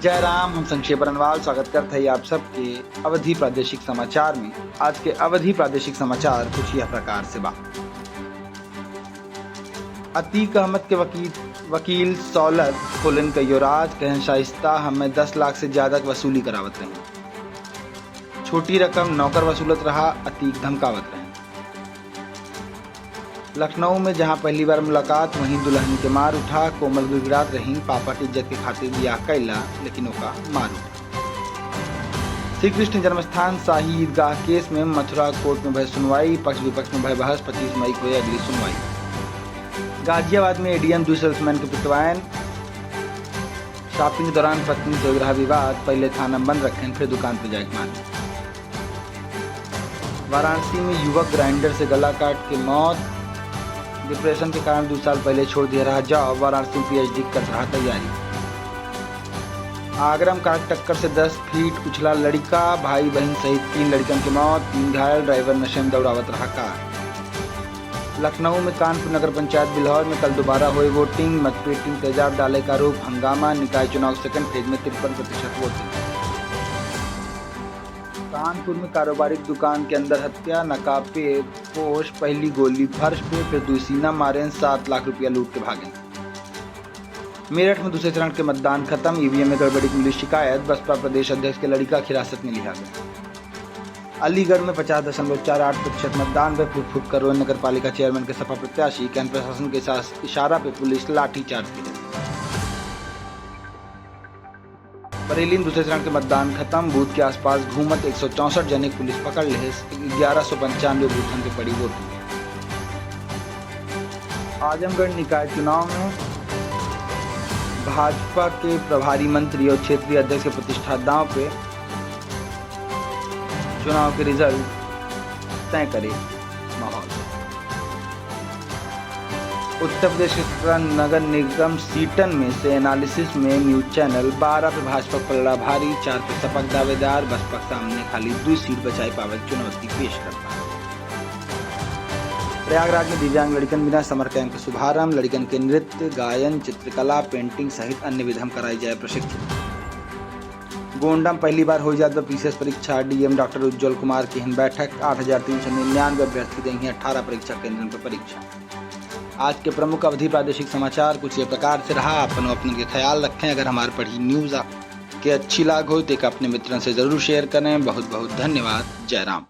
जय राम। हम संक्षेप रनवाल स्वागत करते हैं आप सबके अवधि प्रादेशिक समाचार में। आज के अवधि प्रादेशिक समाचार कुछ यह प्रकार से बा। अतीक अहमद के वकील सौलत खुलन कयोराज कहन शाइस्ता हमें 10 लाख से ज्यादा वसूली करावत रही। छोटी रकम नौकर वसूलत रहा, अतीक धमकावत रहे। लखनऊ में जहां पहली बार मुलाकात वहीं दुल्हन के मार उठा। कोमल गिड़गिड़ात रही, पापा की इज्जत के खातिर ब्याह कैला लेकिन ओका मार उठा। श्री कृष्ण जन्मस्थान शाही ईदगाह केस में मथुरा कोर्ट में भय सुनवाई। पक्ष विपक्ष में भय बहस। 25 मई को अगली सुनवाई। गाजियाबाद में एडीएम 2 सेल्समैन के पिटवायन। शॉपिंग के दौरान पत्नी से रहा विवाद, पहले थाना बंद रखें फिर दुकान पर जाए मान। वाराणसी में युवक ग्राइंडर से गला काट के मौत। डिप्रेशन के कारण 2 साल पहले छोड़ दिया रहा जॉब। वाराणसी में पीएचडी कर रहा तैयारी। आगरा में कार टक्कर से 10 फीट उछला लड़का, भाई बहन सहित 3 लड़कियों की मौत, 3 घायल। ड्राइवर नशे में दौड़ावत रहा कार। लखनऊ में कानपुर नगर पंचायत बिल्हौर में कल दोबारा हुई वोटिंग। मतपेटी तेजाब डाले का आरोप, हंगामा। निकाय चुनाव सेकंड फेज में 53% वोटिंग। कानपुर में कारोबारिक दुकान के अंदर हत्या, नकाब पे पोश, पहली गोली फर्श पे फिर दूसरी न मारे, 7 लाख रुपया लूट के भागे। मेरठ में दूसरे चरण के मतदान खत्म। ईवीएम में गड़बड़ी की मिली शिकायत, बसपा प्रदेश अध्यक्ष के लड़का हिरासत में लिया गया। अलीगढ़ में 50.48% मतदान में फुट कर रोए नगर पालिका चेयरमैन के सपा प्रत्याशी। कैंप प्रशासन के साथ इशारा पे पुलिस लाठीचार्ज की। बरेली में दूसरे चरण के मतदान खत्म। बूथ के आसपास घूमत 164 जने पुलिस पकड़ ले। 1195 बूथों पे पड़ी वोटिंग। आजमगढ़ निकाय चुनाव में भाजपा के प्रभारी मंत्री और क्षेत्रीय अध्यक्ष के प्रतिष्ठा दांव पे। चुनाव के रिजल्ट तय करे माहौल। उत्तर प्रदेश के नगर निगम सीटन में से एनालिसिस में न्यूज चैनल। 12 पे भाजपा पलड़ा भारी, 4 पे सपक दावेदार। बसपा के सामने खाली 2 सीट बचाई पावत चुनौती पेश करता। प्रयागराज में दिव्यांग लड़कन बिना समर कैंप का शुभारंभ। लड़कन के नृत्य, गायन, चित्रकला, पेंटिंग सहित अन्य विधम कराई जाए प्रशिक्षित। गोंडा में पहली बार हो जाए पीसीएस परीक्षा। डीएम डॉक्टर उज्जवल कुमार की बैठक। 8,399 अभ्यर्थी देंगे 18 परीक्षा केंद्रों पर परीक्षा। आज के प्रमुख अवधि प्रादेशिक समाचार कुछ ये प्रकार से रहा। अपन के ख्याल रखें। अगर हमारी पढ़ी न्यूज़ आपके अच्छी लाग हो तो एक अपने मित्रों से जरूर शेयर करें। बहुत बहुत धन्यवाद। जय राम।